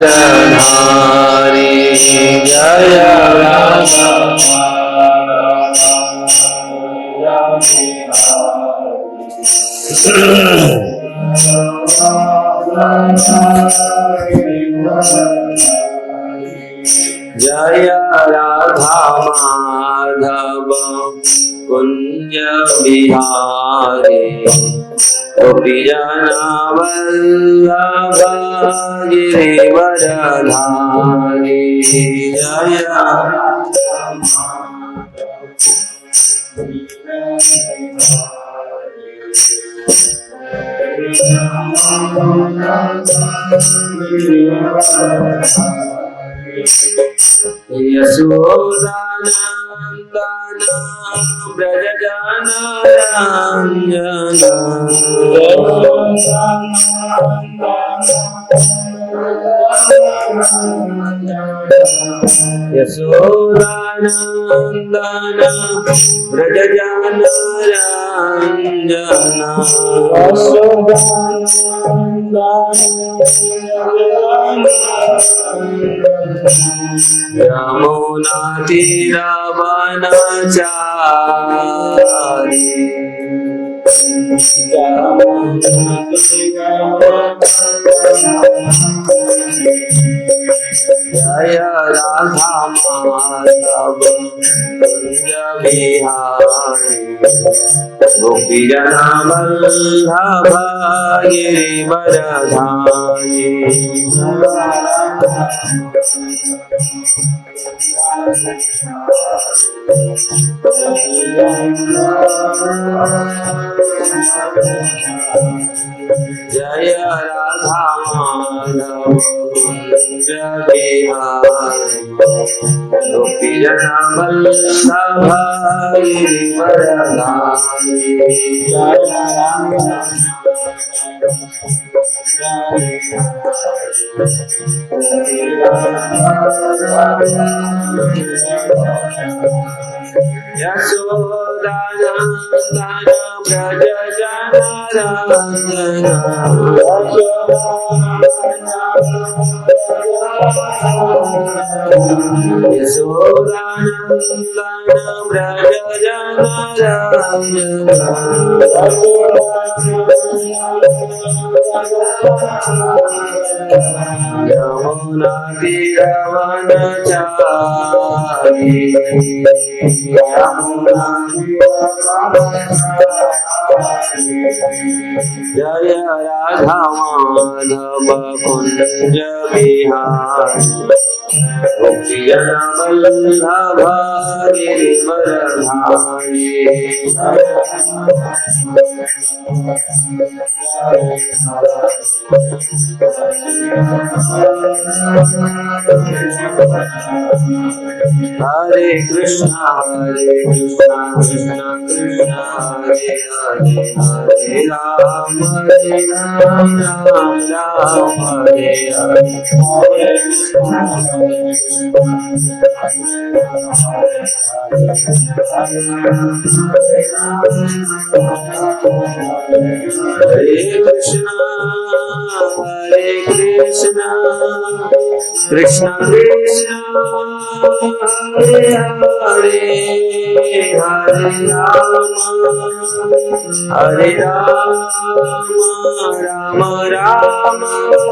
धारी जय राधा जय राधा माधव कुंज बिहारी गोपीजना वल्लभ गिरिवरधारी जय यशोदानंदन ब्रज जन यशोदानंदन ब्रज जन यमुना तीरवनचारी जय राधा माधव कुंज बिहारी गोपीजना वल्लभ गिरिवरधारी जय राधा माधव कुंज बिहारी गोपीजना वल्लभ गिरिवरधारी यशोदानंदन ब्रज जन यशोदानंदन ब्रज जन यमुना तीरवनचारी जय राधा माधव कुंज बिहारी गोपीजना वल्लभ गिरिवरधारी हरे कृष्णा कृष्णा कृष्णा हरे हरे हरे राम राम राम हरे हरे हरे कृष्णा कृष्णा कृष्णा हरे हरे हरे राम राम राम हरे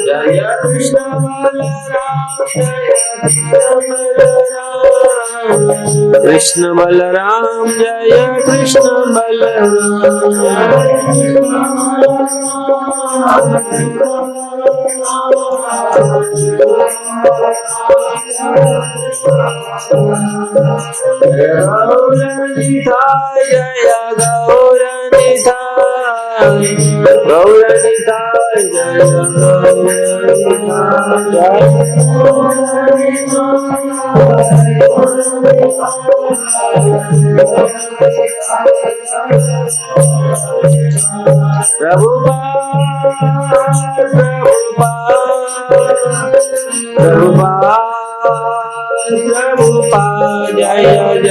जय कृष्ण कृष्ण बलराम जय कृष्ण बलराम गौरनिताय जय गौरनिताय गौरनिताय जय प्रभुपाद जय जय जय जय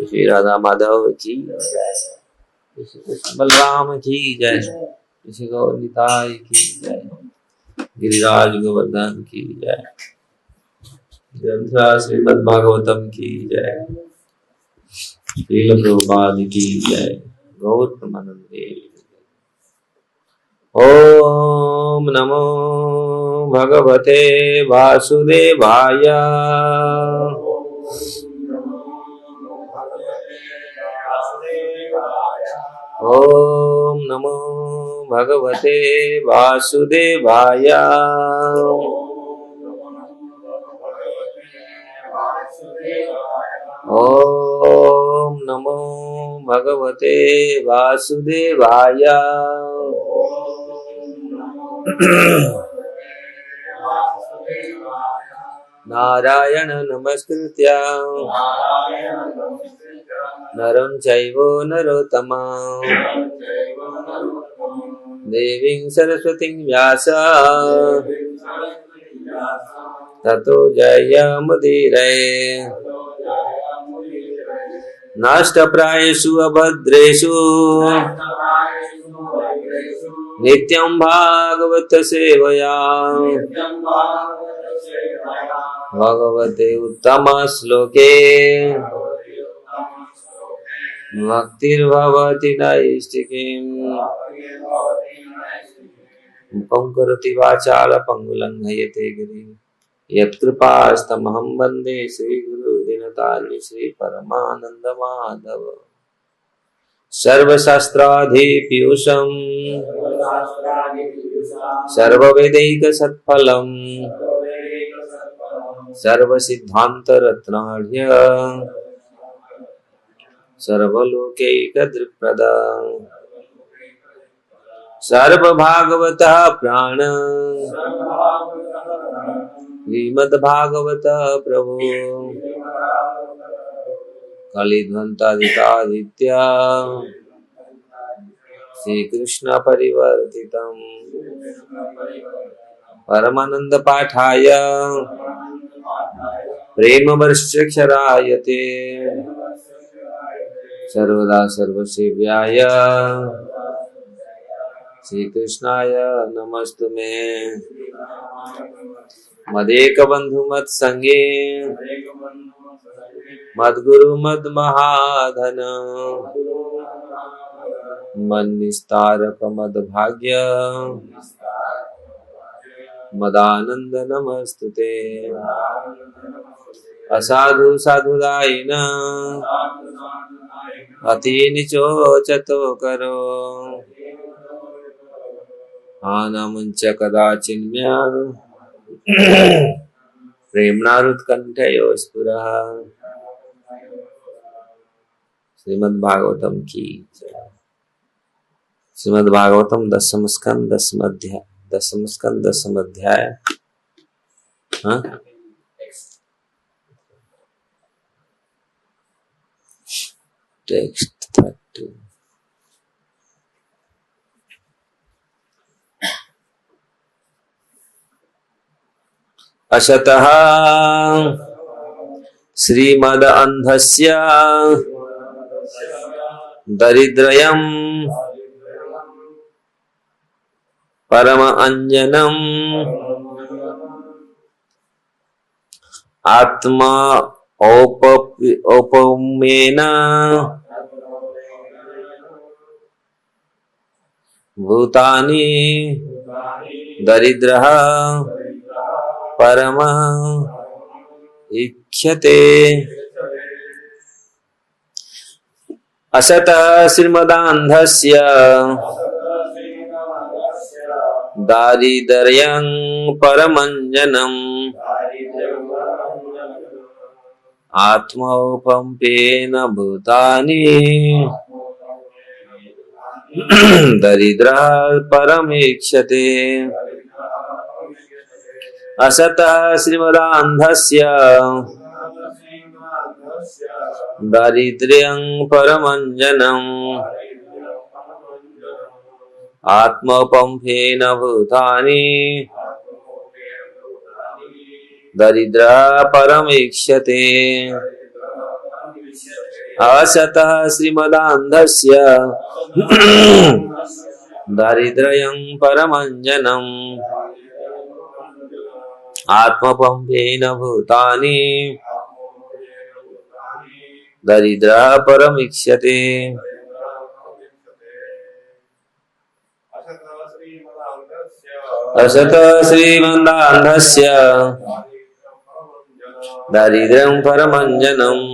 श्री राधा माधव की जय, श्री कृष्ण बलराम की जय, श्री गौर निताय की जय, गिरिराज गोवर्धन की जय, ग्रंथराज श्रीमद् भागवतम की जय, श्रील प्रभुपाद की जय, गौर प्रेमानंदे। ओम नमो भगवते वासुदेवाय। ओम नमो भगवते वासुदेवाय। ओम नमो भगवते वासुदेवाय। नारायण नमस्कृत्य नरं चैव नरोत्तमं देवीं सरस्वतीं व्यास ततो जयमुदीरये। नष्टप्रायेषु अभद्रेषु नित्यं भागवत सेवया भगवते उत्तम श्लोके भक्तिर्भवति नैष्ठिकीम्। मुखं करोति वाचालं पङ्गुलं लङ्घयते गिरिं यत्कृपास्तमहं वन्दे श्रीगुरुदीनतारिणि श्रीपरमानन्दमाधव। सर्वशास्त्राधिपीयूषं सर्ववेदैकसत्फलं सर्वसिद्धान्तरत्नाढ्य सर्वलोकैकदृक्प्रदं सर्वभागवतः प्राण श्रीमद्भागवत प्रभु कलिध्वंतादितादित्य श्रीकृष्ण परिवर्तितं परमानंद पाठाय प्रेम वर्षक्षरायते सर्वदा सर्वसेव्याय श्रीकृष्णाय नमस्तुमे। मदेक बंधु मत संगे मद्गुरु मद महाधन मन निस्तारक मद भाग्य मदानंद नमस्तुते। असाधु साधुदायिन अति निचोचतो करो आनमुंच कदाचिन्म्या प्रेमणारुत्कंठयो स्फुरः। श्रीमद् भागवतम की जय। श्रीमद् भागवतम दशम स्कंद दशम अध्याय। टेक्स्ट 30। अशतः श्रीमद अंधस्य दरिद्रयं परम अंजनम आत्मा औपमेन भूतानि दरिद्रः परम इच्छते। असतः श्रीमदान्धस्य दारिद्र्यं परमञ्जनम् आत्मौपम्पेन भूतानि दरिद्रः परमेक्षते। असतः श्रीमदान्धस्य दारिद्र्यं परमञ्जनम् आत्मौपम्पेन भूतानि दरिद्रः परमेक्षते। असतः श्रीमदान्धस्य दारिद्र्यं परमञ्जनम् आत्मौपम्पेन भूतानि दरिद्रः परमेक्षते। असतः श्रीमदान्धस्य दारिद्र्यं परमञ्जनम्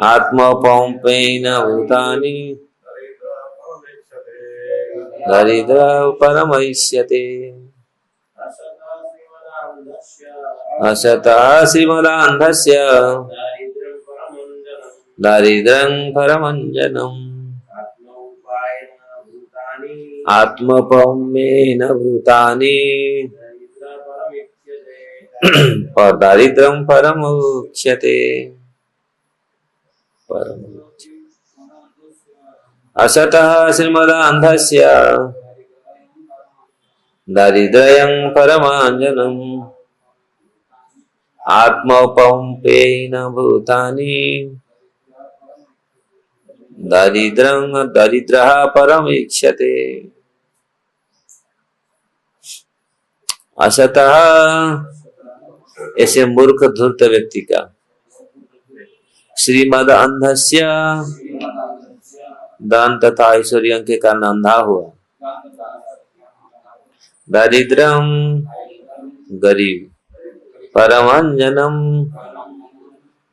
आत्मौपम्पेन भूतानि दरिद्रः परमेक्षते। असतः श्रीमदान्धस्य दारिद्र्यं परमञ्जनम् आत्मौपम्पेन भूतानि दारिद्र्यं परमोच्यते। असतः श्रीमदान्धस्य दारिद्र्यं परमञ्जनम् आत्मौपम्पेन भूतानि दरिद्रः परमेक्षते। असतः ऐसे मूर्ख धूर्त व्यक्ति का श्रीमदान्धस्य दान तथा ऐश्वर्य के कारण अंधा हुआ, दारिद्र्यम गरीब, परमंजनम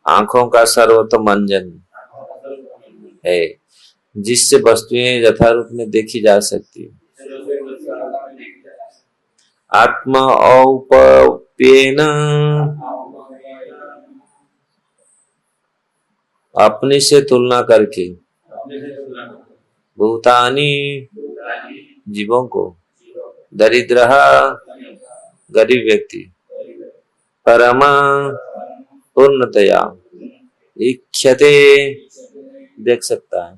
आंखों का सर्वोत्तम अंजन है जिससे वस्तुएं यथारूप में देखी जा सकती है। आत्मा औपप्येन अपने से तुलना करके भूतानि जीवों को दरिद्रः गरीब व्यक्ति परमा पूर्णतया इच्छते देख सकता है।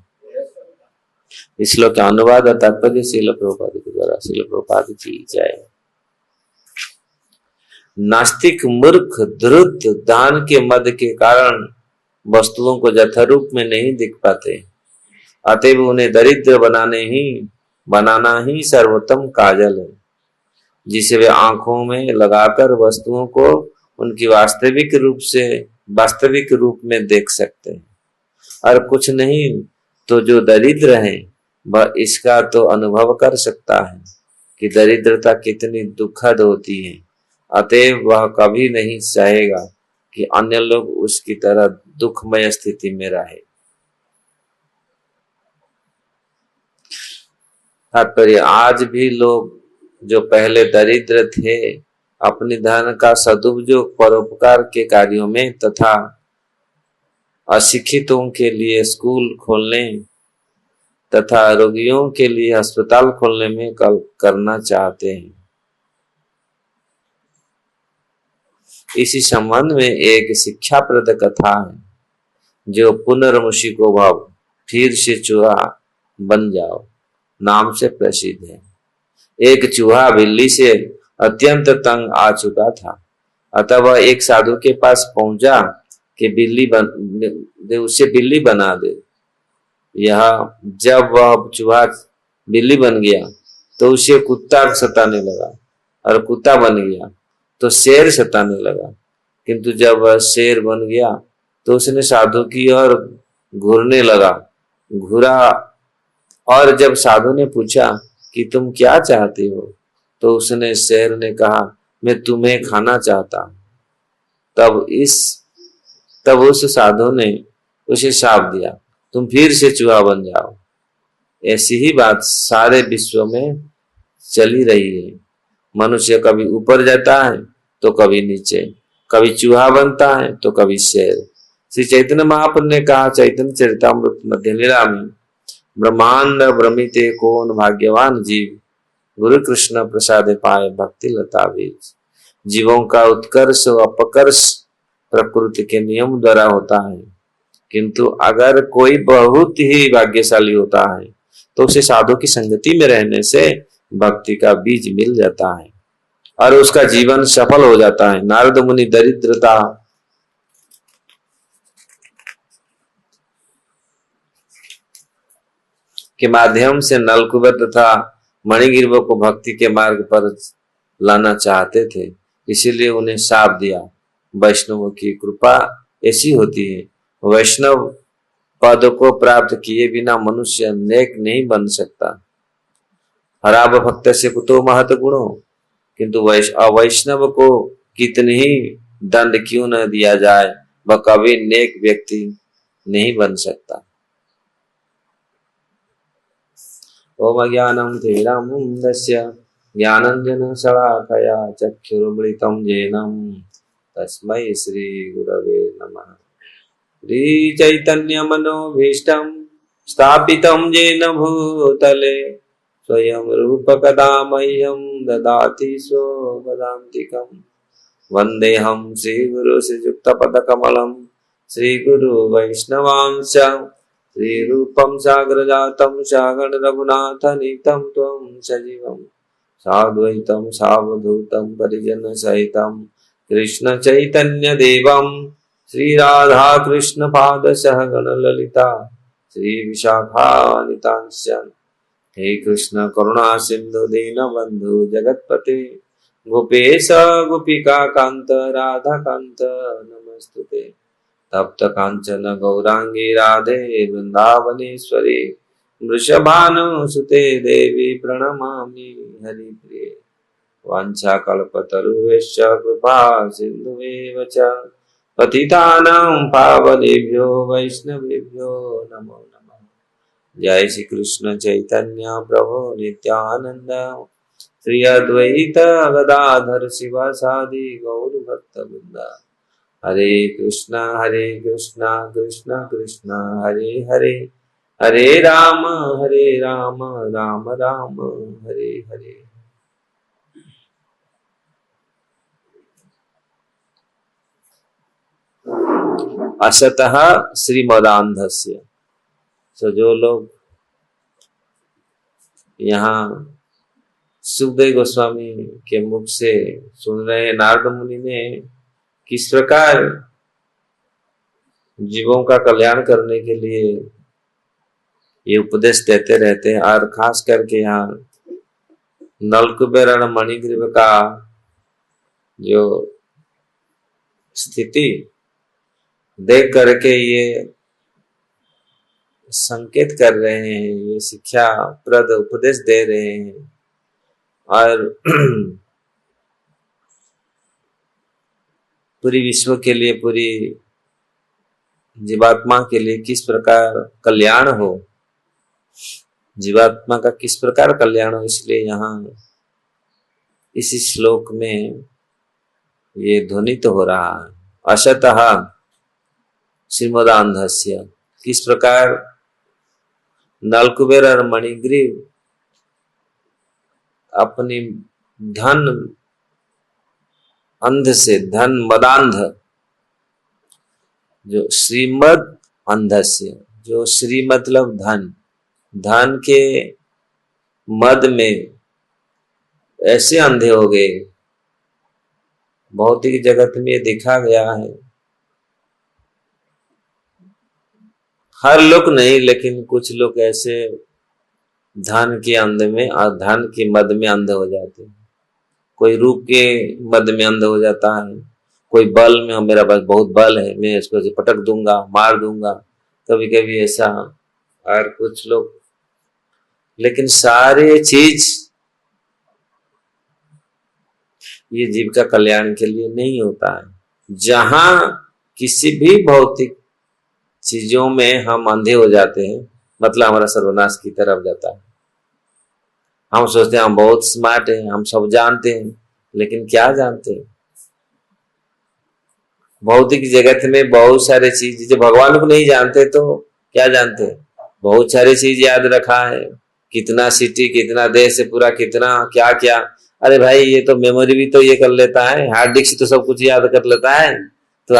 इस श्लोक का अनुवाद और तात्पर्य श्रील प्रभुपाद के द्वारा। श्रील प्रभुपाद की जय। नास्तिक मूर्ख धृत दान के मद के कारण वस्तुओं को यथारूप में नहीं दिख पाते, अतएव उन्हें दरिद्र बनाना ही सर्वोत्तम काजल है जिसे वे आंखों में लगाकर वस्तुओं को उनकी वास्तविक रूप में देख सकते हैं, और कुछ नहीं तो जो दरिद्र हैं वह इसका तो अनुभव कर सकता है कि दरिद्रता कितनी दुखद होती है। अतएव वह कभी नहीं चाहेगा कि अन्य लोग उसकी तरह दुखमय स्थिति में रहे। तात्पर्य, आज भी लोग जो पहले दरिद्र थे अपनी धन का सदुपयोग परोपकार के कार्यों में तथा अशिक्षितों के लिए स्कूल खोलने तथा रोगियों के लिए अस्पताल खोलने में करना चाहते हैं। इसी संबंध में एक शिक्षाप्रद कथा है जो पुनर्मुषिको भव फिर से चूहा बन जाओ नाम से प्रसिद्ध है। एक चूहा बिल्ली से अत्यंत तंग आ चुका था, अतः वह एक साधु के पास पहुंचा कि उसे बिल्ली बना दे। जब वह चूहा बिल्ली बन गया तो उसे कुत्ता सताने लगा और कुत्ता बन गया तो शेर सताने लगा। किंतु जब वह शेर बन गया तो उसने साधु की ओर घूरने लगा, घूरा। और जब साधु ने पूछा कि तुम क्या चाहते हो, तो उसने शेर ने कहा, मैं तुम्हें खाना चाहता। तब इस तब उस साधु ने उसे शाप दिया, तुम फिर से चूहा बन जाओ। ऐसी ही बात सारे विश्व में चली रही है। मनुष्य कभी ऊपर जाता है तो कभी नीचे, कभी चूहा बनता है तो कभी शेर। श्री चैतन्य महाप्रभु ने कहा चैतन्य चरितामृत मध्य लीला में, ब्रह्मांड भ्रमिते कौन भाग्यवान जीव, गुरु कृष्ण प्रसाद पाए भक्ति लता बीज। जीवों का उत्कर्ष व अपकर्ष प्रकृति के नियम द्वारा होता है, किंतु अगर कोई बहुत ही भाग्यशाली होता है तो उसे साधु की संगति में रहने से भक्ति का बीज मिल जाता है और उसका जीवन सफल हो जाता है। नारद मुनि दरिद्रता के माध्यम से नलकुबर तथा मणिगिरव को भक्ति के मार्ग पर लाना चाहते थे, इसीलिए उन्हें शाप दिया। वैष्णवों की कृपा ऐसी होती है, वैष्णव पद को प्राप्त किए बिना मनुष्य नेक नहीं बन सकता। हराब भक्त से कुतो महत गुणो, किंतु अवैष्णव को कितनी ही दंड क्यों न दिया जाए, वह कभी नेक व्यक्ति नहीं बन सकता। ओम ज्ञानम तिमिरान्धस्य ज्ञानांजन शलाकया चक्षुरुन्मीलितं येन तस्मै श्री गुरवे नमः। श्री चैतन्य मनोभीष्टं स्थापितं येन भूतले स्वयं रूप कदा मह्यं ददाति स्वपदान्तिकं। वन्देऽहं श्रीगुरु श्रीयुक्तपदकमलं श्रीगुरु वैष्णवांश्च श्रीरूपं साग्रजातं सागण रघुनाथनीतं त्वं सजीवं साद्वैतं सावधूतं परिजनसहितं कृष्ण चैतन्य देवं श्री राधा कृष्ण पाद सहगण ललिता श्री विशाखानितांश्च। हे कृष्ण करुणा सिंधु दीनबंधु जगतपते गोपेश गोपिका कांत राधा कांत नमस्तुते। तप्त कांचन गौरांगी राधे वृंदावनेश्वरी वृषभानुसुते देवी प्रणमामि हरिप्रिये। वाञ्छाकल्पतरुभ्यश्च कृपा सिन्धुमेव च पतितानां पावनेभ्यो वैष्णवेभ्यो नमो नमः। जय श्री कृष्ण चैतन्य प्रभु नित्यानंद श्री अद्वैत गदाधर शिवासादि गौर भक्तवृंद। हरे कृष्णा कृष्णा कृष्णा हरे हरे, हरे राम राम राम हरे हरे। असतः श्रीमदान्धस्य। तो जो लोग यहाँ सुखदेव गोस्वामी के मुख से सुन रहे हैं, नारद मुनि ने किस प्रकार जीवों का कल्याण करने के लिए ये उपदेश देते रहते हैं, और खास करके यहाँ नलकुबेर और मणिग्रीव का जो स्थिति देख करके ये संकेत कर रहे हैं, ये शिक्षा प्रद उपदेश दे रहे हैं। और पूरी विश्व के लिए, पूरी जीवात्मा के लिए किस प्रकार कल्याण हो, जीवात्मा का किस प्रकार कल्याण हो, इसलिए यहाँ इसी श्लोक में ये ध्वनित हो रहा है। अशतः श्रीमदान्धस्य, किस प्रकार नलकुबेर और मणिग्रीव अपनी धन अंध से, धन मदांध, जो श्रीमद अंधस्य, जो श्री मतलब धन, धन के मद में ऐसे अंधे हो गए। भौतिक जगत में देखा गया है, हर लोग नहीं लेकिन कुछ लोग ऐसे धन के अंध में और धन के मद में अंध हो जाते हैं। कोई रूप के मद में अंध हो जाता है, कोई बल में, मेरा पास बहुत बल है, मैं इसको ऐसे पटक दूंगा, मार दूंगा, कभी कभी ऐसा। और कुछ लोग, लेकिन सारे चीज ये जीव का कल्याण के लिए नहीं होता है। जहां किसी भी भौतिक चीजों में हम अंधे हो जाते हैं, मतलब हमारा सर्वनाश की तरफ जाता है। हम सोचते हैं हम बहुत स्मार्ट हैं, हम सब जानते हैं, लेकिन क्या जानते हैं? भौतिक जगत में बहुत सारे चीज, जो भगवान को नहीं जानते तो क्या जानते हैं? बहुत सारी चीज याद रखा है, कितना सिटी, कितना देश है पूरा, कितना क्या क्या। अरे भाई ये तो मेमोरी भी तो ये कर लेता है, हार्ड डिस्क तो सब कुछ याद कर लेता है, तो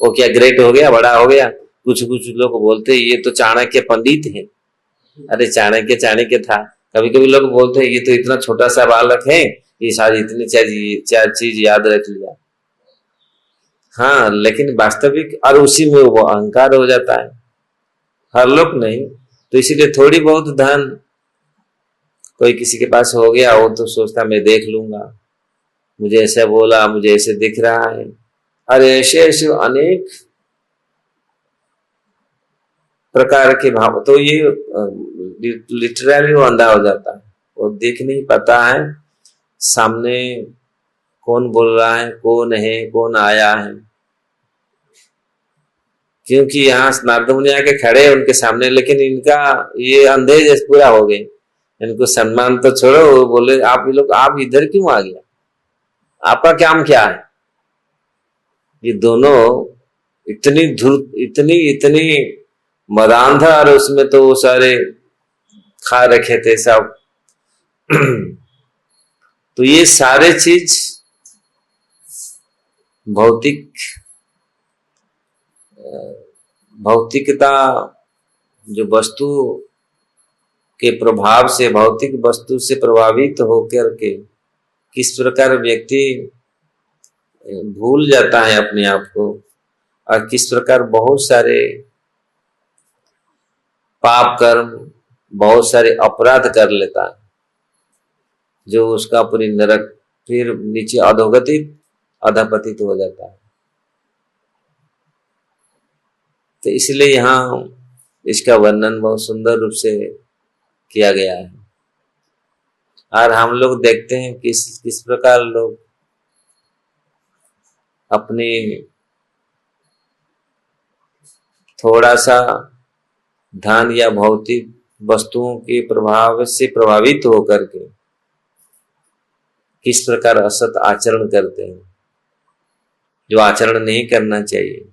वो क्या ग्रेट हो गया, बड़ा हो गया? कुछ कुछ लोग बोलते हैं ये तो चाणक्य पंडित है। अरे चाणक्य चाणक्य था। कभी कभी लोग बोलते हैं ये तो इतना छोटा सा बालक है, ये सारी इतनी चार चीज याद रख लिया। हाँ, लेकिन वास्तविक, और उसी में वो अहंकार हो जाता है। हर लोग नहीं, तो इसीलिए थोड़ी बहुत धन कोई किसी के पास हो गया, वो तो सोचता मैं देख लूंगा, मुझे ऐसा बोला, मुझे ऐसे दिख रहा है। अरे ऐसे ऐसे अनेक प्रकार के भाव, तो ये लिटरली वो अंधा हो जाता है, वो देख नहीं पाता है सामने कौन बोल रहा है, कौन है, कौन आया है। क्योंकि यहाँ नारद मुनि आके खड़े हैं उनके सामने, लेकिन इनका ये अंधे जैसे पूरा हो गए, इनको सम्मान तो छोड़ो, वो बोले आप ये लोग, आप इधर क्यों आ गया, आपका काम क्या है? ये दोनों इतनी धूर्त, इतनी इतनी मदान था, और उसमें तो वो सारे खा रखे थे सब। तो ये सारे चीज भौतिकता, जो वस्तु के प्रभाव से, भौतिक वस्तु से प्रभावित होकर के किस प्रकार व्यक्ति भूल जाता है अपने आप को, और किस प्रकार बहुत सारे पाप कर्म, बहुत सारे अपराध कर लेता है, जो उसका पूरी नरक, फिर नीचे अधोगतित, अधपतित हो जाता है। तो इसलिए यहाँ इसका वर्णन बहुत सुंदर रूप से किया गया है। और हम लोग देखते हैं किस प्रकार लोग अपनी थोड़ा सा धन या भौतिक वस्तुओं के प्रभाव से प्रभावित होकर के किस प्रकार असत आचरण करते हैं, जो आचरण नहीं करना चाहिए।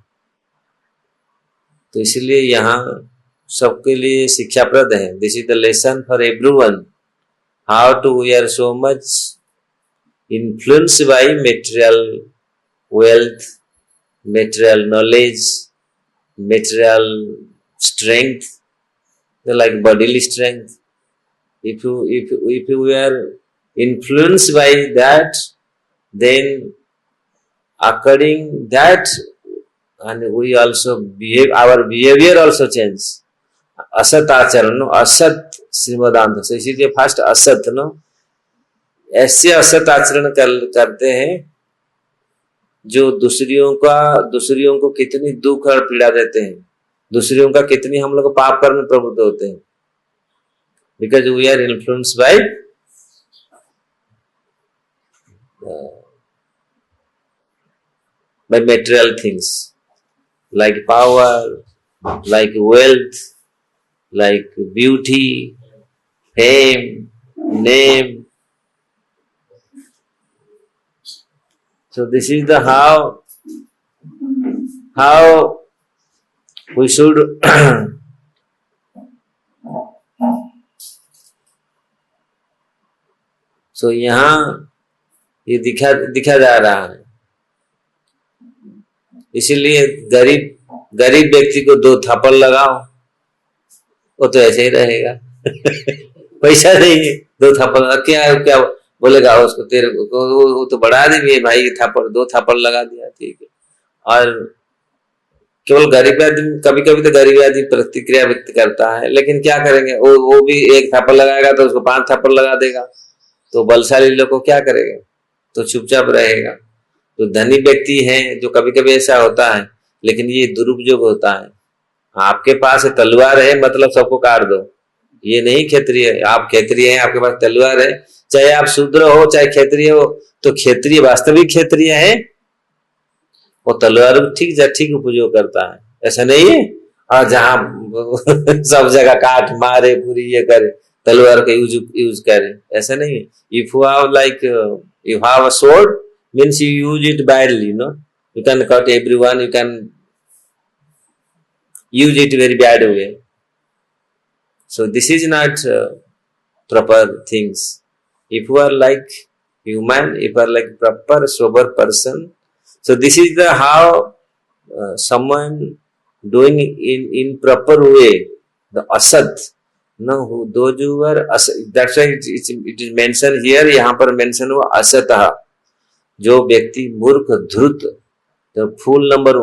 तो इसलिए यहाँ सबके लिए शिक्षाप्रद है। This is the lesson for everyone, how to we are so much influenced by material wealth, material knowledge, material strength, like bodily strength. If you were influenced by that, then according that, and we also behave, our behavior also change. असत आचरण, असत श्रीमदांत से, इसीलिए first असत no, ऐसे असत आचरण करते हैं जो दूसरियों को कितनी दुख और पीड़ा देते हैं, दूसरियों का कितनी हम लोग पाप कर्म में प्रवृत्त होते हैं, because we are influenced by material things like power, like wealth, like beauty, fame, name. So this is the how we should so यहाँ ये दिखा जा रहा है। इसीलिए गरीब व्यक्ति को 2 थप्पड़ लगाओ, वो तो ऐसे ही रहेगा। पैसा नहीं है, 2 थप्पड़ क्या बोलेगा उसको, तेरे को वो तो बड़ा आदमी है भाई, 2 थप्पड़ लगा दिया, ठीक है। और केवल गरीब आदमी, कभी कभी तो गरीब आदमी प्रतिक्रिया व्यक्त करता है, लेकिन क्या करेंगे, वो भी 1 थप्पड़ लगाएगा तो उसको 5 थप्पड़ लगा देगा। तो बलशाली लोग को क्या करेगा, तो चुपचाप रहेगा। तो धनी व्यक्ति है जो कभी कभी ऐसा होता है, लेकिन ये दुरुपयोग होता है। आपके पास तलवार है मतलब सबको काट दो, ये नहीं क्षेत्रीय। आप क्षेत्रीय हैं, आपके पास तलवार है, चाहे आप शूद्र हो चाहे क्षेत्रीय हो, तो क्षेत्रीय वास्तविक क्षेत्रीय है, वो तलवार ठीक उपयोग करता है, ऐसा नहीं है। और जहां सब जगह काट मारे पूरी ये करे, तलवार का यूज करे, ऐसा नहीं है। If you have like you have a sword means you use it badly, no, you can cut everyone, you can use it very bad way. So this is not proper things. If you are like human, if you are like proper sober person, so this is the how someone doing in proper way, the asat, no, who those who are that's why it is mentioned here, यहाँ पर mention हुआ असतः, जो व्यक्ति मूर्ख धृत, the fool number,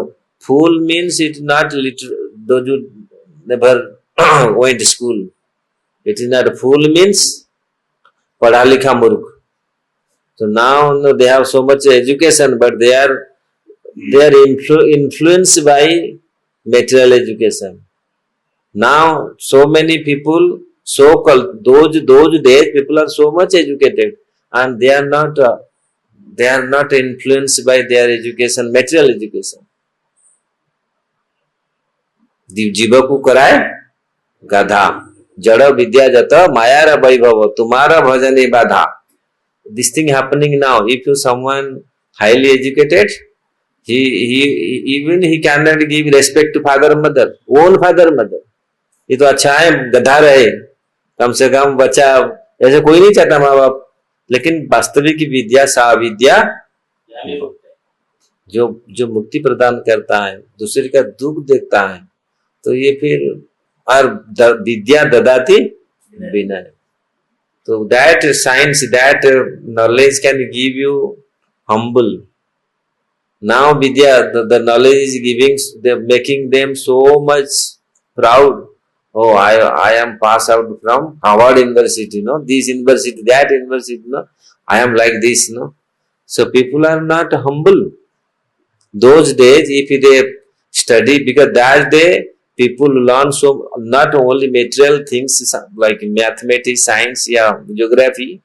fool means it not literal, those who never went to school, it is not, fool means पढ़ा लिखा मूर्ख। So now no, they have so much education, but they are influenced by material education. Now so many people, so called those days people are so much educated and they are not influenced by their education, material education. जीव को कराए गधा, जड़ विद्या जत मायार वैभव, तुम्हारा भजन ही बाधा। This thing happening now. If you someone highly educated, he cannot give respect to father and mother, own father and mother. ये तो अच्छा है गधा रहे, कम से कम बच्चा, ऐसे कोई नहीं चाहता माँ बाप, लेकिन वास्तविक विद्या साविद्या जो मुक्ति प्रदान करता है, दूसरे का दुख देखता है, तो ये फिर और विद्या ददाती विनय। तो that science, that knowledge can give you humble. Now vidya, the knowledge is giving, making them so much proud. Oh, I am passed out from Harvard University, no, this university, that university, no, I am like this, no. So people are not humble. Those days, if they study, because that day people learn so not only material things like mathematics, science, yeah, geography,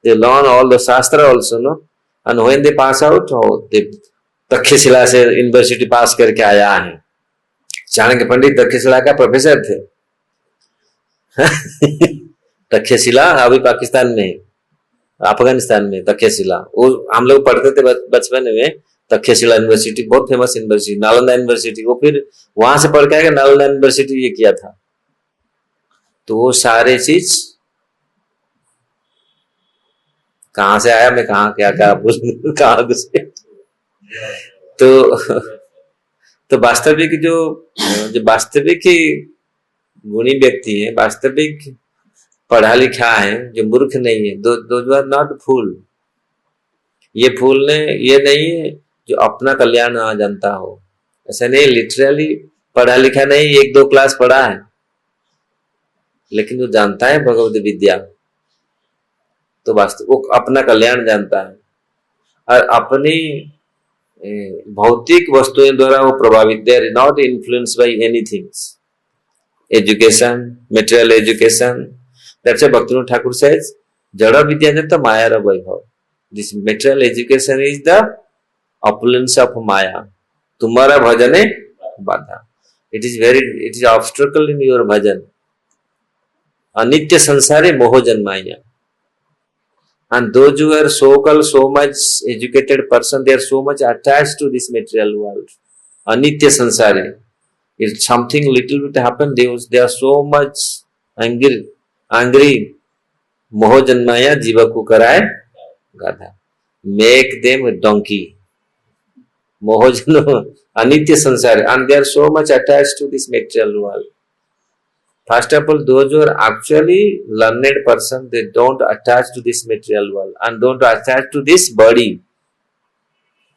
they learn all the shastra also, no. And when they pass out, oh, they Takshashila से university पास करके आया है। चाणक्य पंडित तक्षशिला का professor थे। तक्षशिला अभी पाकिस्तान में, अफगानिस्तान में तक्षशिला, वो हम लोग पढ़ते थे बचपन में। तक्षशिला यूनिवर्सिटी बहुत फेमस यूनिवर्सिटी, नालंदा यूनिवर्सिटी, वो फिर वहां से पढ़ के आएगा, नालंदा यूनिवर्सिटी ये किया था। तो वो सारे चीज कहां से आया, मैं कहा क्या कहा घुसे। तो वास्तविक जो वास्तविक गुणी व्यक्ति है, वास्तविक पढ़ा लिखा है, जो मूर्ख नहीं है, दोज आर नॉट फूल। ये फूल ने ये नहीं है जो अपना कल्याण ना जानता हो, ऐसा नहीं, लिटरली पढ़ा लिखा नहीं, 1-2 क्लास पढ़ा है, लेकिन वो जानता है भगवत विद्या, तो वास्तव वो अपना कल्याण जानता है और अपनी भौतिक वस्तुओं द्वारा वो प्रभावित, they are not influenced by anything, education, material education. That's why Bhaktivinoda Thakur says जड़ विद्या जत मायार वैभव, this material education is the opulence of maya, तुम्हारा भजन है बाधा, it is obstacle in your bhajan. अनित्य संसारे मोह जन्माया, and those who are so-called so much educated person, they are so much attached to this material world. Anitya sansare, if something little bit happen, they are so much angry. Moho janmaya jiva ko karaye gadha, make them a donkey. Moho janmaya anitya sansare, and they are so much attached to this material world. First of all, those who are actually learned person, they don't attach to this material world and don't attach to this body.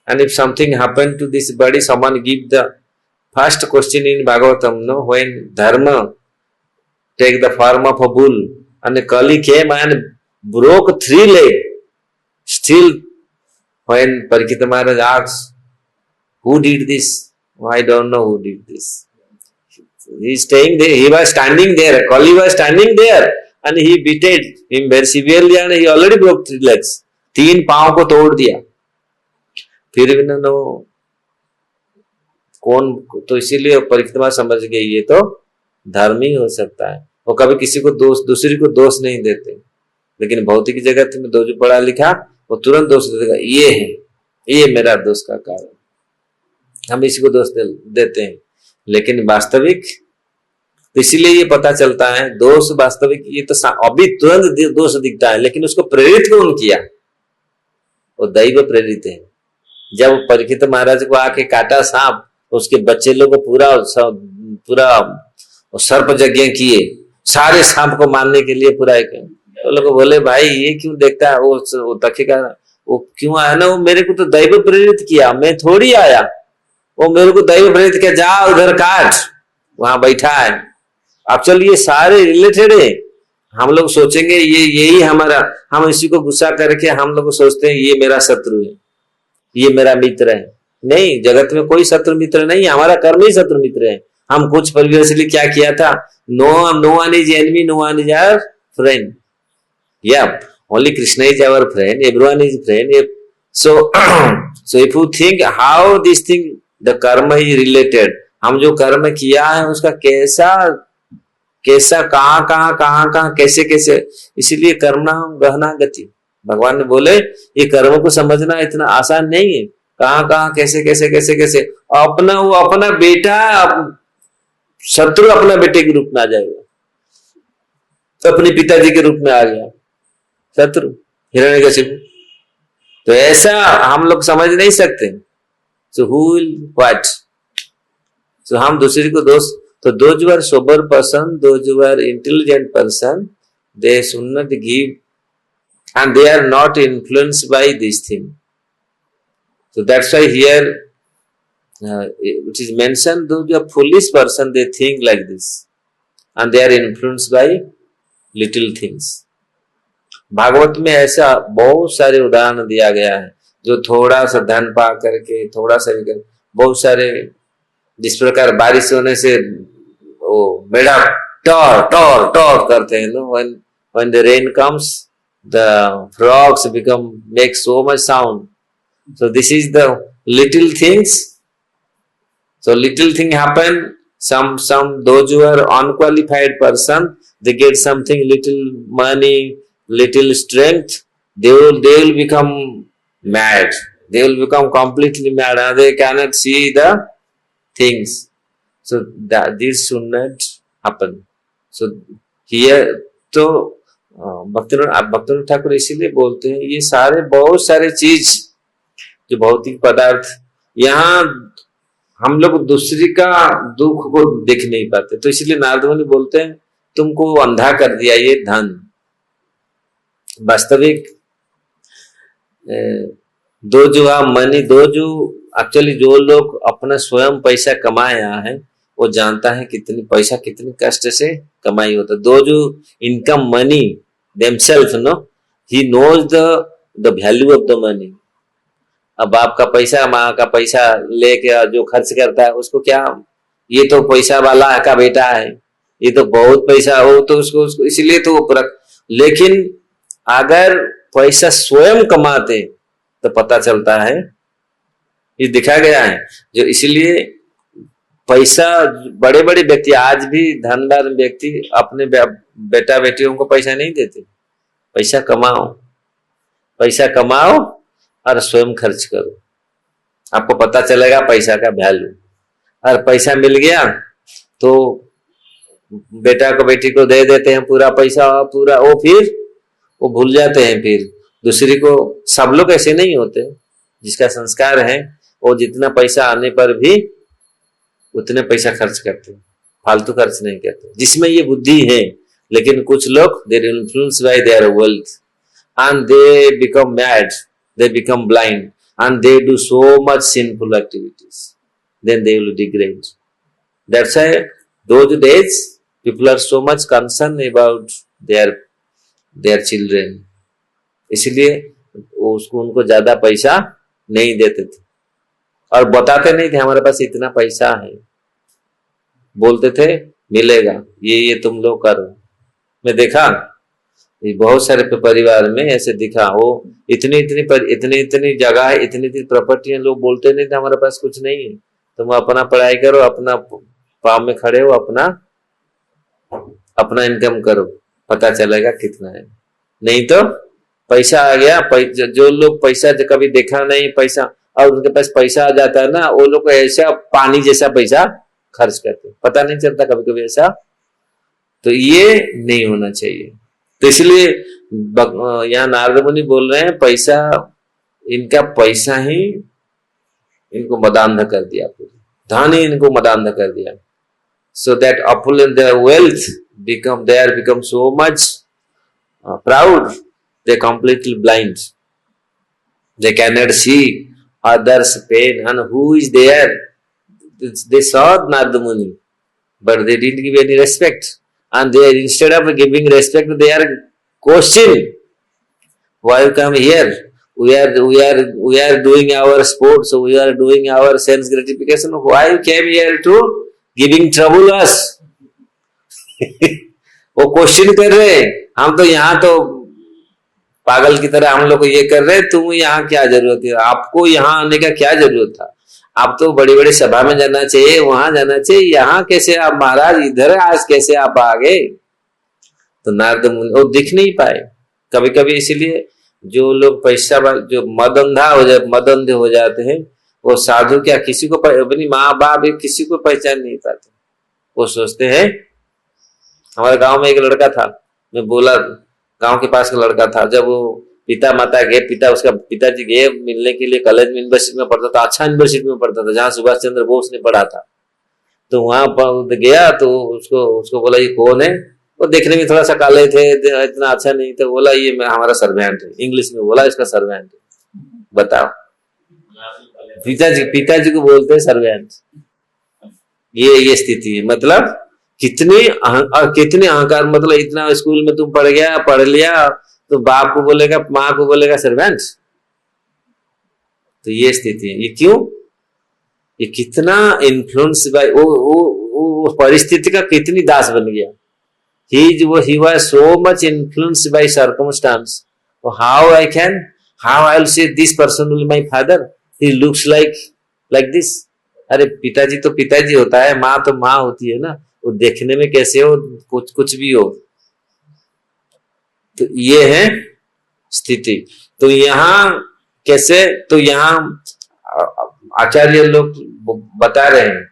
And if something happened to this body, someone give the first question in Bhagavatam, no, when Dharma take the form of a bull and Kali came and broke 3 legs. Still, when Parikshit Maharaj asks, who did this? I don't know who did this. He is staying there. He was standing there. Kali was standing there, and he beated him very severely, and he already broke 3 legs. 3 पांव को तोड़ दिया. फिर भी ना कौन, तो इसीलिए परिक्रमा समझ गई ये तो धर्म ही हो सकता है. वो कभी किसी को दोष, दूसरी को दोष नहीं देते, लेकिन भौतिक जगत में जो पढ़ा लिखा वो तुरंत दोष देगा, ये है, ये मेरा दोष का कारण, हम इसी को दोष देते हैं. लेकिन वास्तविक, तो इसीलिए ये पता चलता है दोष वास्तविक, ये तो अभी तुरंत दोष दिखता है, लेकिन उसको प्रेरित कौन किया? वो दैव प्रेरित है. जब परीक्षित महाराज को आके काटा सांप, उसके बच्चे लोग पूरा सर्प यज्ञ किए, सारे सांप को मारने के लिए पूरा एक, तो लोग बोले भाई ये क्यों देखता है? वो तखेगा, वो क्यों आया ना, वो मेरे को तो दैव प्रेरित किया, मैं थोड़ी आया, वो मेरे को दैव प्रेरित किया, जा उधर काट, वहां बैठा है. एक्चुअली ये सारे रिलेटेड है. हम लोग सोचेंगे ये यही हमारा, हम इसी को गुस्सा करके हम लोग सोचते हैं ये मेरा शत्रु है, ये मेरा मित्र है. नहीं, जगत में कोई शत्रु मित्र नहीं, हमारा कर्म ही शत्रु मित्र है. हम कुछ प्रीवियसली क्या किया था? No one is enemy, no one is our friend. Yep, only Krishna is our friend, everyone is friend. So if you think how this thing, the karma is related, हम जो कर्म किया है उसका कैसा कैसा कहाँ कैसे कैसे, इसीलिए कर्मणा गहना गति. भगवान ने बोले ये कर्म को समझना इतना आसान नहीं है. कहाँ कैसे कैसे कैसे कैसे, अपना वो अपना बेटा शत्रु अपना बेटे के रूप में आ जाएगा, अपने पिताजी के रूप में आ गया शत्रु हिरण्यकशिपु. तो ऐसा हम लोग समझ नहीं सकते. सो हु विल व्हाट, सो हम दूसरे को दोष, तो those who are sober person, those who are intelligent person, they should not give, and they are not influenced by this thing. So that's why here it is mentioned, those who are foolish person, they think like this, and they are influenced by little things. Bhagavat में ऐसा बहुत सारे उदाहरण दिया गया है, जो थोड़ा सा धन पा करके, थोड़ा सा बहुत सारे, जिस प्रकार बारिश होने से वो मेढा टॉर टॉर टॉर करते हैं, when the rain comes, the frogs make so much sound. So this is the little things. So little thing happen. Some those who are unqualified person, they get something, little money, little strength, they will become mad. They will become completely mad, and they cannot see the things. So that this should not happen. So here तो भक्तिविनोद ठाकुर इसीलिए बोलते हैं ये सारे बहुत सारे चीज जो भौतिक पदार्थ, यहाँ हम लोग दूसरी का दुख को देख नहीं पाते, तो इसलिए नारद मुनि बोलते हैं तुमको अंधा कर दिया ये धन. वास्तविक दो जो मनी, दो जो एक्चुअली जो लोग अपना स्वयं पैसा कमाया है वो जानता है कितनी पैसा कितनी कष्ट से कमाई होता है. दो जो income money themselves know, he knows the value of the money. अब बाप का पैसा माँ का पैसा लेके जो खर्च करता है उसको क्या, ये तो पैसा वाला का बेटा है, ये तो बहुत पैसा हो, तो उसको इसीलिए तो पूरा. लेकिन अगर पैसा स्वयं कमाते तो पता चलता है, ये दिखा गया है जो, इसलिए पैसा बड़े बड़े व्यक्ति आज भी धनवान व्यक्ति अपने बेटा बेटियों को पैसा नहीं देते. पैसा कमाओ और स्वयं खर्च करो, आपको पता चलेगा पैसा का वैल्यू. और पैसा मिल गया तो बेटा को बेटी को दे देते हैं पूरा पैसा, पूरा वो फिर वो भूल जाते हैं. फिर दूसरी को, सब लोग ऐसे नहीं होते, जिसका संस्कार है वो जितना पैसा आने पर भी उतने पैसा खर्च करते हैं, फालतू खर्च नहीं करते, जिसमें ये बुद्धि है. लेकिन कुछ लोग they influence by there wealth and they become mad, they become blind, and they do so much sinful activities, then they will degrade. That's why those days people are so much concerned about their children, इसलिए उसको उनको ज्यादा पैसा नहीं देते थे और बताते नहीं थे हमारे पास इतना पैसा है, बोलते थे मिलेगा, ये तुम लोग करो। मैं देखा ये बहुत सारे परिवार में ऐसे दिखा, वो इतनी इतनी जगह है, इतनी इतनी प्रॉपर्टी, लोग बोलते नहीं थे हमारे पास कुछ नहीं है, तुम अपना पढ़ाई करो, अपना पाँव में खड़े हो, अपना इनकम करो, पता चलेगा कितना है। नहीं तो पैसा आ गया, जो लोग पैसा कभी देखा नहीं पैसा, और उनके पास पैसा आ जाता है ना, वो लोग ऐसा पानी जैसा पैसा खर्च करते, पता नहीं चलता कभी कभी ऐसा। तो ये नहीं होना चाहिए। तो इसलिए यहाँ नारद मुनि बोल रहे हैं पैसा, इनका पैसा ही इनको मदान्ध कर दिया, पूरी धन ही इनको मदान्ध कर दिया। So that opulent their wealth become so much proud, they completely blind, they cannot see others pain, and who is there, they saw Narada Muni but they didn't give any respect, and they, instead of giving respect, they are questioning, why you come here, we are doing our sports, so we are doing our sense gratification, why you came here to giving trouble us. वो question कर रहे, हम तो यहाँ तो पागल की तरह हम लोग को ये कर रहे, तुम यहाँ क्या जरूरत है, आपको यहाँ आने का क्या जरूरत था, आप तो बड़ी बड़ी सभा में जाना चाहिए, वहां जाना चाहिए, यहाँ कैसे आप महाराज इधर आज कैसे आप आ गए। तो नारद मुनि वो दिख नहीं पाए कभी कभी, इसीलिए जो लोग पैसा जो मदंधे हो जाते हैं, वो साधु क्या किसी को अपनी माँ बाप किसी को पहचान नहीं पाते। वो सोचते हैं, हमारे गांव में एक लड़का था, मैं बोला गांव के पास का लड़का था, जब वो पिता माता गए, उसका पिताजी गए मिलने के लिए, कॉलेज में यूनिवर्सिटी में पढ़ता था, अच्छा यूनिवर्सिटी में पढ़ता था जहाँ सुभाष चंद्र बोस ने पढ़ा था। तो वहां गया तो उसको बोला ये कौन है, वो देखने में थोड़ा सा काले थे, इतना अच्छा नहीं था, बोला ये हमारा सर्वेंट है, इंग्लिश में बोला इसका सर्वेंट है। बताओ, पिताजी को बोलते हैं सर्वेंट। ये स्थिति है, मतलब कितने अहंकार, मतलब इतना स्कूल में तुम पढ़ लिया तो बाप को बोलेगा, माँ को बोलेगा सर्वेंट। तो ये स्थिति है। ये क्यों, ये कितना इन्फ्लुएंस बाय वो परिस्थिति का कितनी दास बन गया। he was so much influenced by circumstance. How I will say this person will be my father, he looks like this। अरे पिताजी तो पिताजी होता है, माँ तो माँ होती है ना, वो देखने में कैसे हो, कुछ भी हो। तो ये है स्थिति। तो यहाँ कैसे, तो यहाँ आचार्य लोग बता रहे हैं,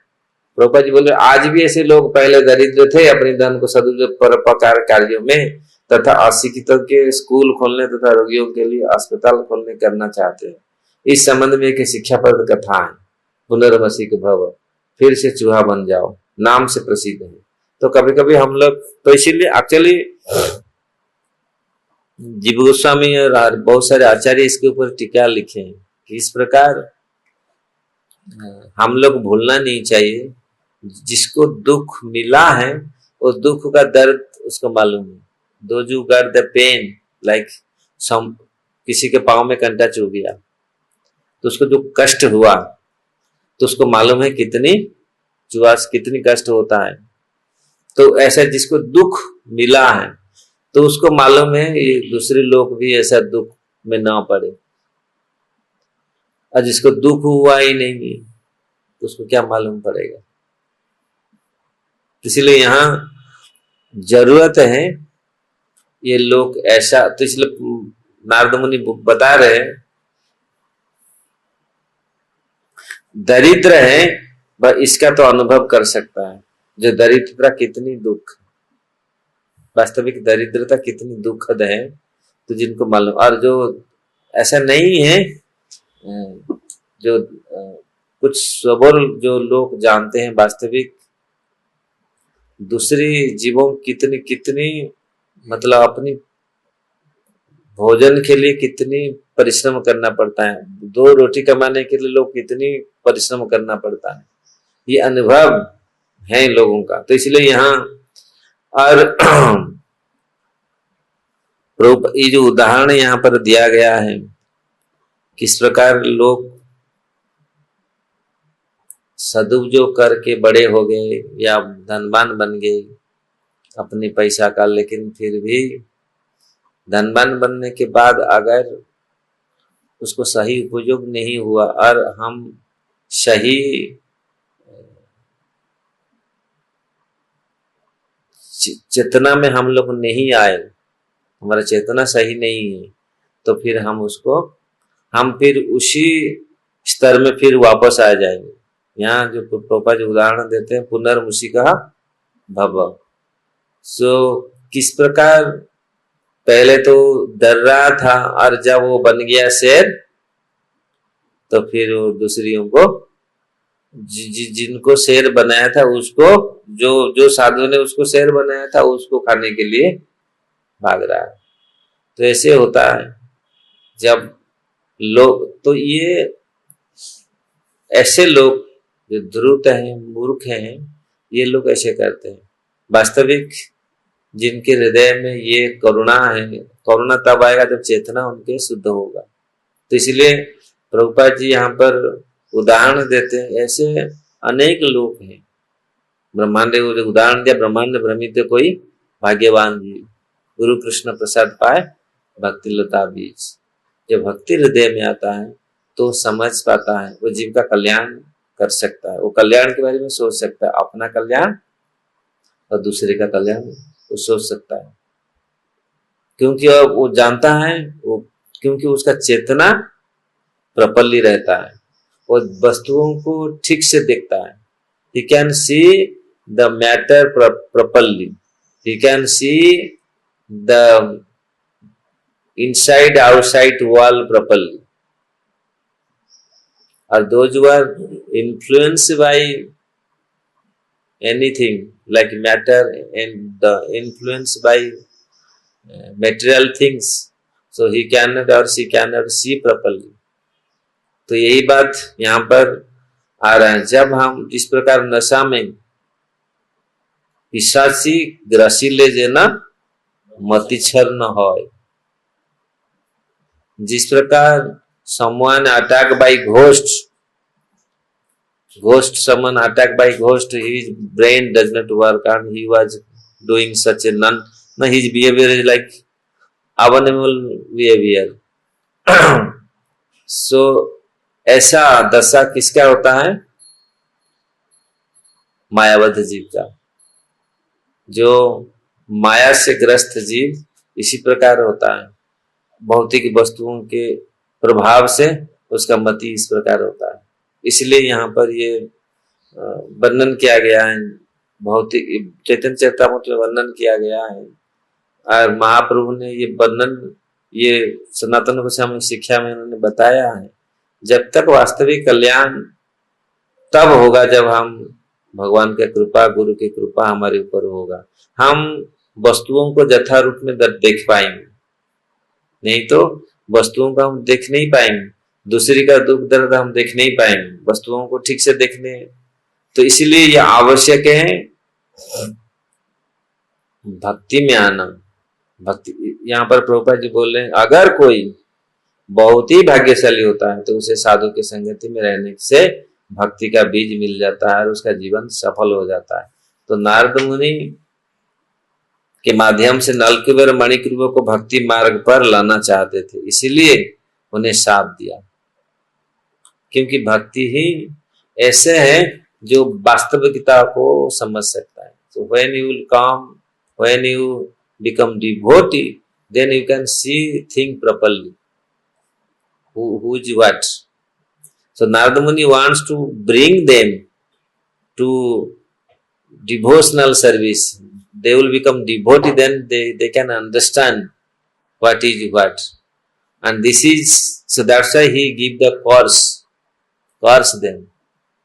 प्रभुपाद जी बोले आज भी ऐसे लोग पहले दरिद्र थे, अपने धन को सदुपयोग कार्यों में तथा अशिक्षितों के स्कूल खोलने तथा रोगियों के लिए अस्पताल खोलने करना चाहते हैं। इस संबंध में एक शिक्षाप्रद कथा है, पुनर्वसी के भव, फिर से चूहा बन जाओ, नाम से प्रसिद्ध है। तो कभी कभी हम लोग, तो इसीलिए एक्चुअली जीव गोस्वामी और बहुत सारे आचार्य इसके ऊपर टीका लिखे हैं कि इस प्रकार हम लोग भूलना नहीं चाहिए, जिसको दुख मिला है वो दुख का दर्द उसको मालूम है। Those who got the pain, like किसी के पाँव में कंटा चुभ गया तो उसको जो कष्ट हुआ तो उसको मालूम है कितनी कष्ट होता है। तो ऐसा जिसको दुख मिला है तो उसको मालूम है ये दूसरे लोग भी ऐसा दुख में ना पड़े, और जिसको दुख हुआ ही नहीं तो उसको क्या मालूम पड़ेगा। इसलिए यहाँ जरूरत है ये लोग ऐसा, तो इसलिए नारद मुनि बता रहे हैं दरिद्र है वह इसका तो अनुभव कर सकता है, जो दरिद्रता कितनी दुख, वास्तविक दरिद्रता कितनी दुखद है, तो जिनको मालूम। और जो ऐसा नहीं है, जो कुछ सबल जो लोग जानते हैं वास्तविक दूसरी जीवों कितनी मतलब अपनी भोजन के लिए कितनी परिश्रम करना पड़ता है, 2 रोटी कमाने के लिए लोग कितनी परिश्रम करना पड़ता है, ये अनुभव है लोगों का। तो इसलिए यहाँ और ये जो उदाहरण यहाँ पर दिया गया है, किस प्रकार लोग सदुपयोग करके बड़े हो गए या धनवान बन गए अपने पैसा का, लेकिन फिर भी धनवान बनने के बाद अगर उसको सही उपयोग नहीं हुआ और हम सही चेतना में हम लोग नहीं आए, हमारा चेतना सही नहीं है, तो फिर हम फिर उसी स्तर में फिर वापस आ जाएंगे। यहाँ जो प्रभुपाद जी उदाहरण देते हैं, पुनर्मुषिकः भव। सो किस प्रकार पहले तो डर रहा था और जब वो बन गया शेर, तो फिर वो दूसरियों को जिनको शेर बनाया था उसको, जो साधु ने उसको शेर बनाया था उसको खाने के लिए भाग रहा है। तो ऐसे होता है जब लोग, तो ये ऐसे लोग जो ध्रुत हैं, मूर्ख हैं, ये लोग ऐसे करते हैं। वास्तविक जिनके हृदय में ये करुणा है, करुणा तब आएगा जब चेतना उनके शुद्ध होगा। तो इसलिए प्रभुपाद जी यहाँ पर उदाहरण देते हैं, ऐसे अनेक लोग हैं। ब्रह्मांड उदाहरण दिया, ब्रह्मांड भ्रमित कोई भाग्यवान जी, गुरु कृष्ण प्रसाद पाए भक्ति लता बीज। जब भक्ति हृदय में आता है तो समझ पाता है, वो जीव का कल्याण कर सकता है, वो कल्याण के बारे में सोच सकता है, अपना कल्याण और दूसरे का कल्याण वो सोच सकता है, क्योंकि वो जानता है, वो क्योंकि उसका चेतना प्रपल्ली रहता है, वो वस्तुओं को ठीक से देखता है। He can see the matter properly, he can see the inside outside wall properly. Or those who are influenced by anything like matter and the influenced by material things, so he cannot or she cannot see properly. तो यही बात यहाँ पर आ रहा है। जब हम जिस प्रकार नशा में पिशाची ग्रसिले जेना मतिछर न होय, जिस प्रकार someone attacked by ghost someone attacked by ghost, his brain does not work and he was doing such a his behavior is like abominable behavior. So ऐसा दशा किसका होता है? मायाबद्ध जीव का। जो माया से ग्रस्त जीव इसी प्रकार होता है, भौतिक वस्तुओं के प्रभाव से उसका मति इस प्रकार होता है। इसलिए यहाँ पर ये वर्णन किया गया है, भौतिक चैतन्य चरितामृत में वर्णन किया गया है, और महाप्रभु ने ये वर्णन, ये सनातन गोस्वामी शिक्षा में उन्होंने बताया है। जब तक वास्तविक कल्याण तब होगा जब हम भगवान की कृपा, गुरु की कृपा हमारे ऊपर होगा, हम वस्तुओं को यथा रूप में देख पाएंगे, नहीं तो वस्तुओं को हम देख नहीं पाएंगे, दूसरी का दुख दर्द हम देख नहीं पाएंगे, वस्तुओं को ठीक से देखने। तो इसीलिए यह आवश्यक है भक्ति में आना। भक्ति यहाँ पर प्रभुपाद जी बोल रहे हैं, अगर कोई बहुत ही भाग्यशाली होता है तो उसे साधु की संगति में रहने से भक्ति का बीज मिल जाता है और उसका जीवन सफल हो जाता है। तो नारद मुनि के माध्यम से नलकुबेर मणिकुबेर को भक्ति मार्ग पर लाना चाहते थे, इसीलिए उन्हें शाप दिया, क्योंकि भक्ति ही ऐसे है जो वास्तविकता को समझ सकता है। So when you will come, when you become devotee, then you can see things properly. Who is what? So Narada Muni wants to bring them to devotional service. They will become devotee, then they can understand what is what. And this is, so that's why he give the curse them.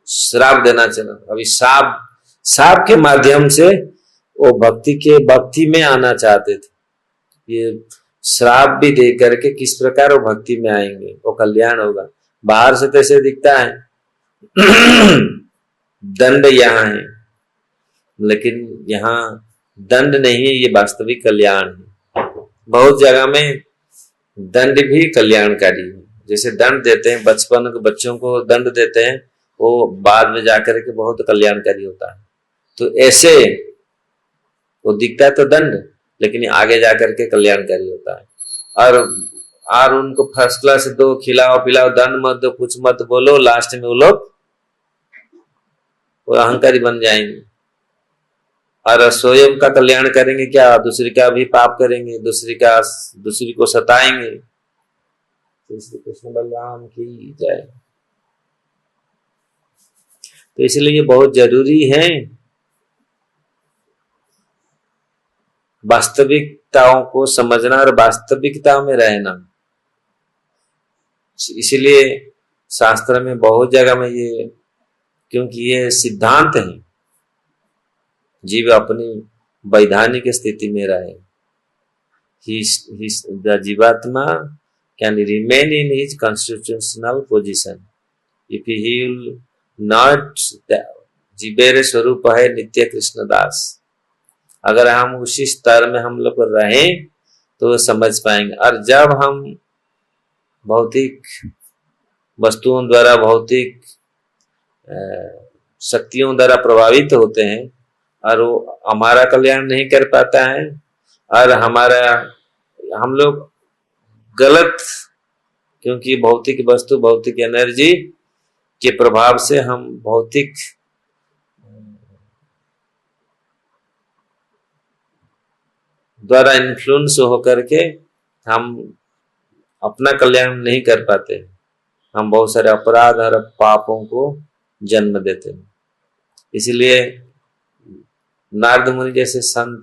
श्राप देना चला। अभी श्राप के माध्यम से वो भक्ति में आना चाहते थे। ये श्राप भी दे करके किस प्रकार वो भक्ति में आएंगे, वो कल्याण होगा। बाहर से तैसे दिखता है दंड यहाँ है, लेकिन यहाँ दंड नहीं है, ये वास्तविक कल्याण है। बहुत जगह में दंड भी कल्याणकारी है। जैसे दंड देते हैं बचपन के बच्चों को, दंड देते हैं, वो बाद में जाकर के बहुत कल्याणकारी होता है। तो ऐसे वो दिखता है तो दंड, लेकिन आगे जाकर के कल्याणकारी होता है। और उनको फर्स्ट क्लास दो, खिलाओ पिलाओ, दंड मत दो, कुछ मत बोलो, लास्ट में वो लोग वो अहंकारी बन जाएंगे और स्वयं का कल्याण करेंगे क्या, दूसरी का भी पाप करेंगे, दूसरी को सताएंगे। श्री कृष्ण बलराम की जय। तो इसलिए ये बहुत जरूरी है वास्तविकताओं को समझना और वास्तविकता में रहना। इसलिए शास्त्र में बहुत जगह में ये, क्योंकि ये सिद्धांत है, जीव अपनी वैधानिक स्थिति में रहे। The जीवात्मा can remain in his constitutional position if he will not। जीवेर स्वरूप है नित्य कृष्ण दास। अगर हम उसी स्तर में हम लोग रहें तो समझ पाएंगे। और जब हम भौतिक वस्तुओं द्वारा, भौतिक शक्तियों द्वारा प्रभावित होते हैं और वो हमारा कल्याण नहीं कर पाता है, और हम लोग गलत, क्योंकि भौतिक वस्तु, भौतिक एनर्जी के प्रभाव से हम भौतिक द्वारा इन्फ्लुएंस होकर के हम अपना कल्याण नहीं कर पाते। हम बहुत सारे अपराध और पापों को जन्म देते हैं। इसलिए नारद मुनि जैसे संत,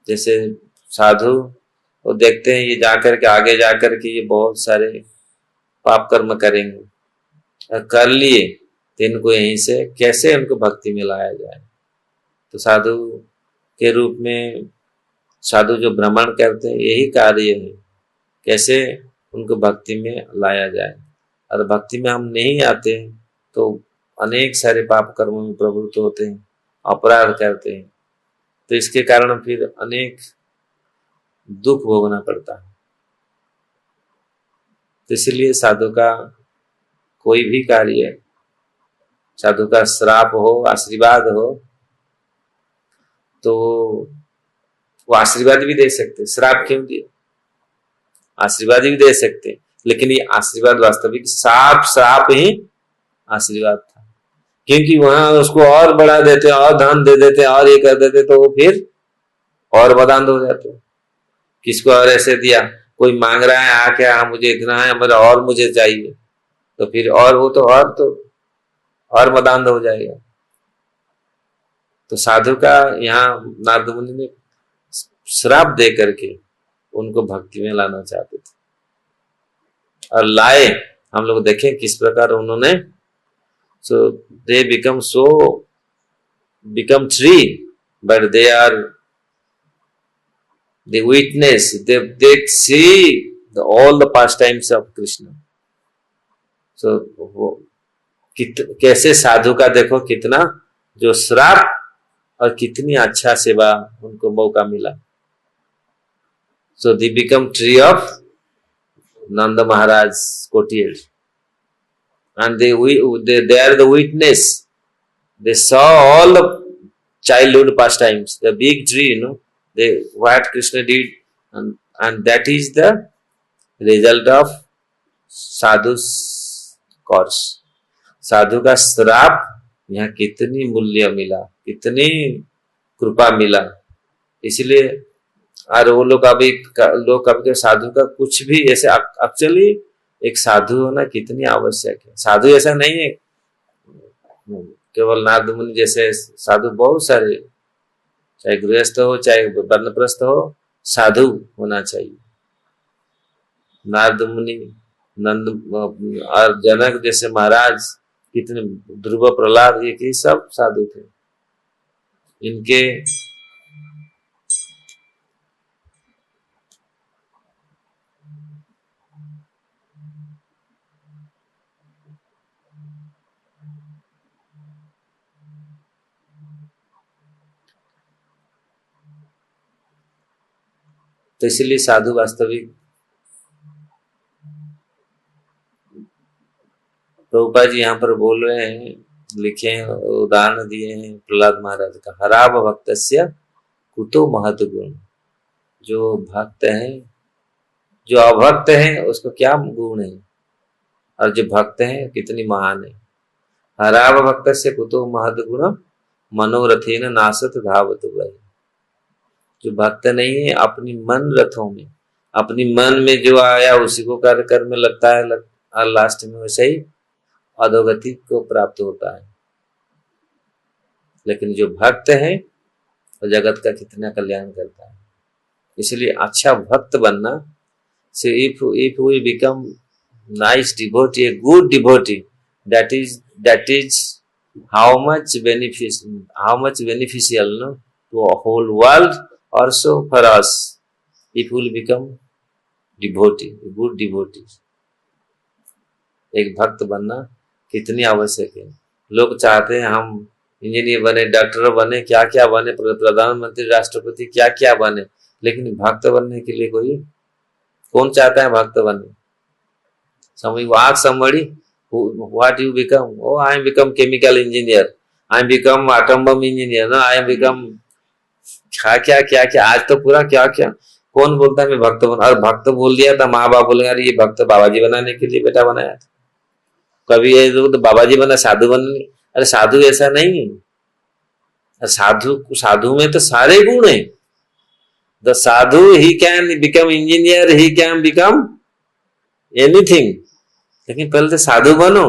जैसे साधु, वो देखते हैं ये जाकर के, आगे जाकर के ये बहुत सारे पाप कर्म करेंगे, और कर लिए तो इनको यहीं से कैसे उनको भक्ति में लाया जाए। तो साधु के रूप में साधु जो भ्रमण करते हैं, यही कार्य है, कैसे उनको भक्ति में लाया जाए। और भक्ति में हम नहीं आते तो अनेक सारे पाप कर्मों में प्रवृत्त होते हैं, अपराध करते हैं, तो इसके कारण फिर अनेक दुख भोगना पड़ता है। तो इसलिए साधु का कोई भी कार्य, साधु का श्राप हो, आशीर्वाद हो, तो वो आशीर्वाद भी दे सकते, श्राप क्यों दिए, आशीर्वाद भी दे सकते, लेकिन ये आशीर्वाद वास्तविक साफ श्राप ही आशीर्वाद था। क्योंकि वहां उसको और बढ़ा देते, और धन दे देते, और ये कर देते, तो वो फिर और बदांध हो जाते। किसको और ऐसे दिया, कोई मांग रहा है आके, हाँ मुझे इतना है, मेरा और मुझे चाहिए, तो फिर और वो तो और मदांध हो जाएगा। तो साधु का यहाँ नारद मुनि ने श्राप दे करके उनको भक्ति में लाना चाहते थे, और लाए। हम लोग देखें किस प्रकार उन्होंने, so they become tree, but they are the witness, they see all the pastimes of Krishna। So कैसे साधु का देखो कितना जो श्राप और कितनी अच्छा सेवा उनको मौका मिला। So they become tree of Nanda Maharaj courtyard, and they are the witness. They saw all the childhood pastimes, the big tree, what Krishna did, and that is the result of साधु's course। साधु का श्राप यहाँ कितनी मूल्य मिला, कितनी कृपा मिला। इसलिए और वो लोग कभी साधु का कुछ भी ऐसे, एक्चुअली एक साधु होना कितनी आवश्यक है। साधु ऐसा नहीं है केवल नारद मुनि जैसे, साधु बहुत सारे, चाहे गृहस्थ हो चाहे वानप्रस्थ हो, साधु होना चाहिए। नारद मुनि, नंद और जनक जैसे महाराज, कितने ध्रुव, प्रहलाद, ये सब साधु थे। इनके तो इसलिए साधु वास्तविक, प्रभुपाद जी यहाँ पर बोल रहे हैं, लिखे हैं, उदाहरण दिए हैं प्रहलाद महाराज का। हराव भक्तस्य कुतो महत गुण। जो भक्त है, जो अभक्त है उसको क्या गुण है, और जो भक्त है कितनी महान है। हराव भक्तस्य कुतो महत गुण मनोरथेन नासत धावत वै। जो भक्त नहीं है अपनी मन रथों में, अपनी मन में जो आया उसी को कार्य करने लगता है, और लास्ट में वैसे ही अधोगति को प्राप्त होता है। लेकिन जो भक्त है वो जगत का कितना कल्याण करता है। इसलिए अच्छा भक्त बनना, so if we become nice devotee, a good devotee, that is how much beneficial, no, to a whole world, also for us, if we will become devotee, a good devotee। एक भक्त बनना कितनी आवश्यक है। लोग चाहते हैं हम इंजीनियर बने, डॉक्टर बने, क्या क्या बने, प्रधानमंत्री, राष्ट्रपति, क्या क्या बने, लेकिन भक्त बनने के लिए कौन चाहता है भक्त बनने? somebody what you become? Oh, I am become chemical engineer, I am become atom bomb engineer, no, I am become क्या क्या आज तो पूरा क्या क्या कौन बोलता है मैं भक्त बना। और भक्त बोल दिया था, माँ बाप बोलेंगे अरे ये भक्त बाबा जी बनाने के लिए बेटा बनाया था। कभी ये तो बाबा जी बना, साधु बनने। अरे साधु ऐसा नहीं है। साधु में तो सारे गुण है। The Sadhu he can become engineer, he can become anything, लेकिन पहले तो साधु बनो।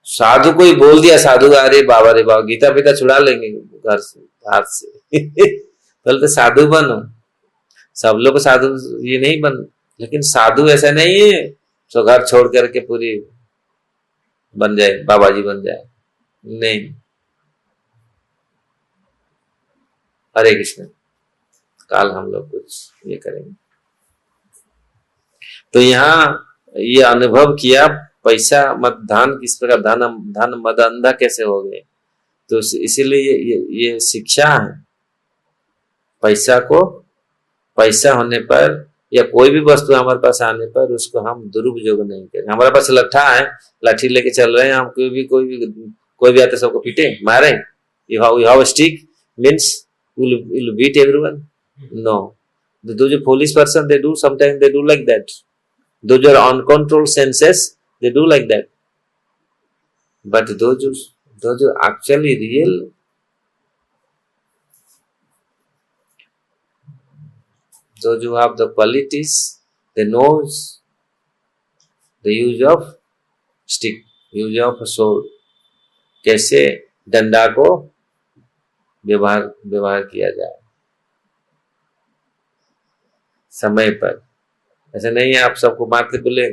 साधु कोई बोल दिया साधु, अरे बाबा रे बाबा गीता पिता छुड़ा लेंगे घर से, हाथ से पहले तो साधु बनो। सब लोग साधु ये नहीं बन, लेकिन साधु ऐसा नहीं है तो घर छोड़ करके पूरी बन जाए, बाबा जी बन जाए, नहीं। हरे कृष्ण। काल हम लोग कुछ ये करेंगे। तो यहाँ ये अनुभव किया पैसा मत धन किस प्रकार, धन मद अंधा कैसे हो गए। तो इसीलिए ये शिक्षा है। पैसा होने पर या कोई भी वस्तु हमारे पास आने पर उसको हम दुरुपयोग नहीं करें। हमारे पास लट्ठा है, लाठी लेके चल रहे हैं, हम कोई भी आते सबको पीटे मारे। You have a stick means you'll beat everyone? No. Those are foolish person, sometimes they do like that. Those are uncontrolled senses, they do like that. But those are actually real, those who have the qualities, they knows the use of stick, use of sword, कैसे डंडा को व्यवहार किया जाए समय पर। ऐसे नहीं है आप सबको मारते बोले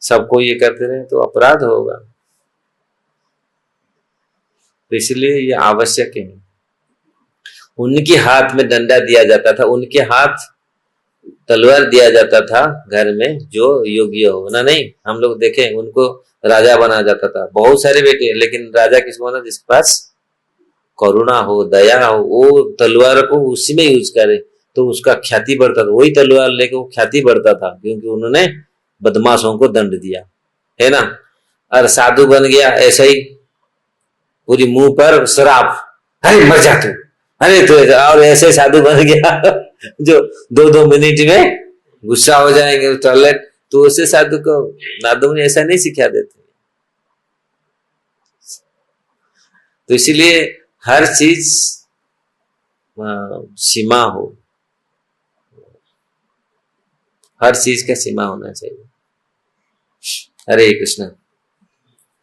सबको ये करते रहे तो अपराध होगा। तो इसलिए ये आवश्यक है। उनके हाथ में डंडा दिया जाता था, उनके हाथ तलवार दिया जाता था घर में, जो योग्य हो ना। नहीं, हम लोग देखें उनको राजा बना जाता था, बहुत सारे बेटे, लेकिन राजा किसको बना? जिसके पास करुणा हो, दया हो, वो तलवार को उसी में यूज करे तो उसका ख्याति बढ़ता था। वही तलवार लेके वो ख्याति बढ़ता था, क्योंकि उन्होंने बदमाशों को दंड दिया, है ना। और साधु बन गया ऐसा ही, पूरी मुंह पर शराब, अरे मर जा तू, अरे तू, और ऐसे साधु बन गया जो 2-2 मिनट में गुस्सा हो जाएंगे टॉयलेट। तो उसे साधु ने ऐसा नहीं सिखा देते। तो इसीलिए हर चीज सीमा हो, हर चीज का सीमा होना चाहिए। हरे कृष्ण।